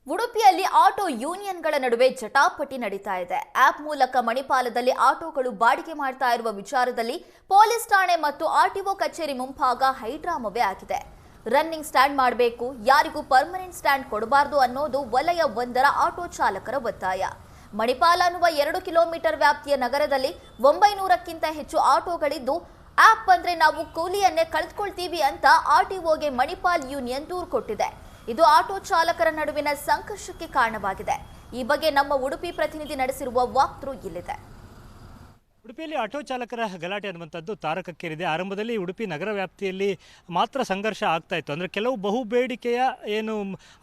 ಉಡುಪಿಯಲ್ಲಿ ಆಟೋ ಯೂನಿಯನ್ಗಳ ನಡುವೆ ಜಟಾಪಟಿ ನಡೀತಾ ಇದೆ. ಆಪ್ ಮೂಲಕ ಮಣಿಪಾಲದಲ್ಲಿ ಆಟೋಗಳು ಬಾಡಿಗೆ ಮಾಡ್ತಾ ಇರುವ ವಿಚಾರದಲ್ಲಿ ಪೊಲೀಸ್ ಠಾಣೆ ಮತ್ತು ಆರ್ಟಿಒ ಕಚೇರಿ ಮುಂಭಾಗ ಹೈಡ್ರಾಮವೇ ಆಗಿದೆ. ರನ್ನಿಂಗ್ ಸ್ಟ್ಯಾಂಡ್ ಮಾಡಬೇಕು, ಯಾರಿಗೂ ಪರ್ಮನೆಂಟ್ ಸ್ಟ್ಯಾಂಡ್ ಕೊಡಬಾರದು ಅನ್ನೋದು ವಲಯ 1ರ ಆಟೋ ಚಾಲಕರ ಒತ್ತಾಯ. ಮಣಿಪಾಲ ಅನ್ನುವ 2 ಕಿಲೋಮೀಟರ್ ವ್ಯಾಪ್ತಿಯ ನಗರದಲ್ಲಿ 900ಕ್ಕಿಂತ ಹೆಚ್ಚು ಆಟೋಗಳಿದ್ದು ಆಪ್ ಬಂದ್ರೆ ನಾವು ಕೂಲಿಯನ್ನೇ ಕಳೆದುಕೊಳ್ತೀವಿ ಅಂತ ಆರ್ಟಿಒಗೆ ಮಣಿಪಾಲ್ ಯೂನಿಯನ್ ದೂರು ಕೊಟ್ಟಿದೆ. ಇದು ಆಟೋ ಚಾಲಕರ ನಡುವಿನ ಸಂಘರ್ಷಕ್ಕೆ ಕಾರಣವಾಗಿದೆ. ಈ ಬಗ್ಗೆ ನಮ್ಮ ಉಡುಪಿ ಪ್ರತಿನಿಧಿ ನಡೆಸಿರುವ ವಾಕ್ಥ್ರೂ ಇಲ್ಲಿದೆ. ಉಡುಪಿಯಲ್ಲಿ ಆಟೋ ಚಾಲಕರ ಗಲಾಟೆ ಅನ್ನುವಂಥದ್ದು ತಾರಕಕ್ಕೇರಿದೆ. ಆರಂಭದಲ್ಲಿ ಉಡುಪಿ ನಗರ ವ್ಯಾಪ್ತಿಯಲ್ಲಿ ಮಾತ್ರ ಸಂಘರ್ಷ ಆಗ್ತಾ ಇತ್ತು. ಅಂದರೆ ಕೆಲವು ಬಹುಬೇಡಿಕೆಯ ಏನು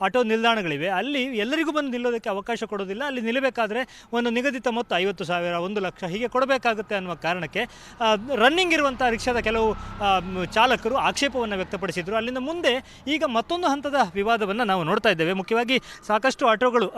ಆಟೋ ನಿಲ್ದಾಣಗಳಿವೆ, ಅಲ್ಲಿ ಎಲ್ಲರಿಗೂ ಬಂದು ನಿಲ್ಲೋದಕ್ಕೆ ಅವಕಾಶ ಕೊಡೋದಿಲ್ಲ. ಅಲ್ಲಿ ನಿಲ್ಲಬೇಕಾದ್ರೆ ಒಂದು ನಿಗದಿತ ಮೊತ್ತ 50,000, 1 ಲಕ್ಷ ಹೀಗೆ ಕೊಡಬೇಕಾಗುತ್ತೆ ಅನ್ನುವ ಕಾರಣಕ್ಕೆ ರನ್ನಿಂಗ್ ಇರುವಂಥ ರಿಕ್ಷಾದ ಕೆಲವು ಚಾಲಕರು ಆಕ್ಷೇಪವನ್ನು ವ್ಯಕ್ತಪಡಿಸಿದರು. ಅಲ್ಲಿಂದ ಮುಂದೆ ಈಗ ಮತ್ತೊಂದು ಹಂತದ ವಿವಾದವನ್ನು ನಾವು ನೋಡ್ತಾ ಇದ್ದೇವೆ. ಮುಖ್ಯವಾಗಿ ಸಾಕಷ್ಟು ಆಟೋಗಳು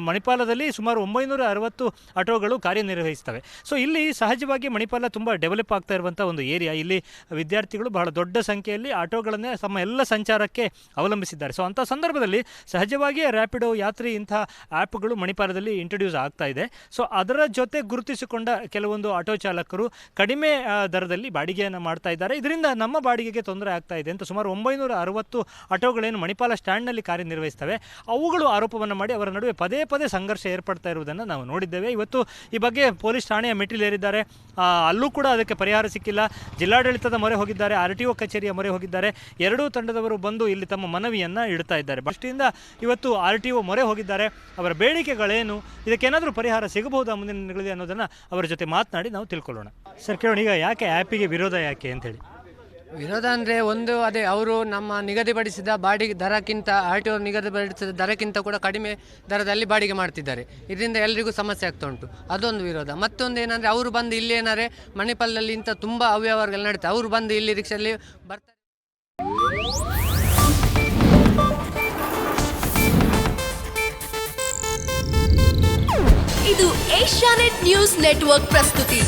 ಮಣಿಪಾಲದಲ್ಲಿ ಸುಮಾರು 960 ಆಟೋಗಳು ಕಾರ್ಯನಿರ್ವಹಿಸ್ತವೆ. ಸೊ ಇಲ್ಲಿ ಸಹಜವಾಗಿ ಮಣಿಪಾಲ ತುಂಬ ಡೆವಲಪ್ ಆಗ್ತಾ ಇರುವಂಥ ಒಂದು ಏರಿಯಾ. ಇಲ್ಲಿ ವಿದ್ಯಾರ್ಥಿಗಳು ಬಹಳ ದೊಡ್ಡ ಸಂಖ್ಯೆಯಲ್ಲಿ ಆಟೋಗಳನ್ನೇ ತಮ್ಮ ಎಲ್ಲ ಸಂಚಾರಕ್ಕೆ ಅವಲಂಬಿಸಿದ್ದಾರೆ. ಸೊ ಅಂಥ ಸಂದರ್ಭದಲ್ಲಿ ಸಹಜವಾಗಿಯೇ ರ್ಯಾಪಿಡೋ, ಯಾತ್ರಿ ಇಂಥ ಆ್ಯಪ್ಗಳು ಮಣಿಪಾಲದಲ್ಲಿ ಇಂಟ್ರೊಡ್ಯೂಸ್ ಆಗ್ತಾ ಇದೆ. ಸೊ ಅದರ ಜೊತೆ ಗುರುತಿಸಿಕೊಂಡ ಕೆಲವೊಂದು ಆಟೋ ಚಾಲಕರು ಕಡಿಮೆ ದರದಲ್ಲಿ ಬಾಡಿಗೆಯನ್ನು ಮಾಡ್ತಾ ಇದ್ದಾರೆ. ಇದರಿಂದ ನಮ್ಮ ಬಾಡಿಗೆಗೆ ತೊಂದರೆ ಆಗ್ತಾ ಇದೆ ಅಂತ ಸುಮಾರು 960 ಆಟೋಗಳೇನು ಮಣಿಪಾಲ ಸ್ಟ್ಯಾಂಡ್ನಲ್ಲಿ ಕಾರ್ಯನಿರ್ವಹಿಸ್ತವೆ ಅವುಗಳು ಆರೋಪವನ್ನು ಮಾಡಿ ಅವರ ನಡುವೆ ಪದೇ ಪದೇ ಸಂಘರ್ಷ ಏರ್ಪಡ್ತಾ ಇರುವುದನ್ನು ನಾವು ನೋಡಿದ್ದೇವೆ. ಇವತ್ತು ಈ ಬಗ್ಗೆ ಪೊಲೀಸ್ ಠಾಣೆಯ ಮೆಟ್ಟಿಲೇರಿದ್ದಾರೆ. ಅಲ್ಲೂ ಕೂಡ ಅದಕ್ಕೆ ಪರಿಹಾರ ಸಿಕ್ಕಿಲ್ಲ. ಜಿಲ್ಲಾಡಳಿತದ ಮೊರೆ ಹೋಗಿದ್ದಾರೆ, ಆರ್ಟಿಒ ಕಚೇರಿಯ ಮೊರೆ ಹೋಗಿದ್ದಾರೆ. ಎರಡೂ ತಂಡದವರು ಬಂದು ಇಲ್ಲಿ ತಮ್ಮ ಮನವಿಯನ್ನು ಇಡ್ತಾ ಇದ್ದಾರೆ. ದೃಷ್ಟಿಯಿಂದ ಇವತ್ತು ಆರ್ಟಿಒ ಮೊರೆ ಹೋಗಿದ್ದಾರೆ. ಅವರ ಬೇಡಿಕೆಗಳೇನು, ಇದಕ್ಕೇನಾದರೂ ಪರಿಹಾರ ಸಿಗಬಹುದಾ ಮುಂದಿನ ದಿನಗಳಲ್ಲಿ ಅನ್ನೋದನ್ನು ಅವರ ಜೊತೆ ಮಾತನಾಡಿ ನಾವು ತಿಳ್ಕೊಳ್ಳೋಣ. ಸರ್ ಕೇಳೋಣ, ಈಗ ಯಾಕೆ ಆ್ಯಪಿಗೆ ವಿರೋಧ ಯಾಕೆ ಅಂತೇಳಿ? ವಿರೋಧ ಅಂದರೆ ಒಂದು ಅದೇ, ಅವರು ನಮ್ಮ ನಿಗದಿಪಡಿಸಿದ ಬಾಡಿಗೆ ದರಕ್ಕಿಂತ ಆರ್ಟಿಒ ನಿಗದಿಪಡಿಸಿದ ದರಕ್ಕಿಂತ ಕೂಡ ಕಡಿಮೆ ದರದಲ್ಲಿ ಬಾಡಿಗೆ ಮಾಡ್ತಿದ್ದಾರೆ. ಇದರಿಂದ ಎಲ್ಲರಿಗೂ ಸಮಸ್ಯೆ ಆಗ್ತಾ ಉಂಟು, ಅದೊಂದು ವಿರೋಧ. ಮತ್ತೊಂದು ಏನಂದರೆ, ಅವರು ಬಂದು ಇಲ್ಲಿ ಏನಾದ್ರೆ ಮಣಿಪಾಲದಲ್ಲಿ ಇಂಥ ತುಂಬ ಅವ್ಯವಹಾರಗಳು ನಡೀತಾರೆ. ಅವರು ಬಂದು ಇಲ್ಲಿ ರಿಕ್ಷಾದಲ್ಲಿ ಬರ್ತಾರೆ. ಇದು ಏಷ್ಯಾನೆಟ್ ನ್ಯೂಸ್ ನೆಟ್ವರ್ಕ್ ಪ್ರಸ್ತುತಿ.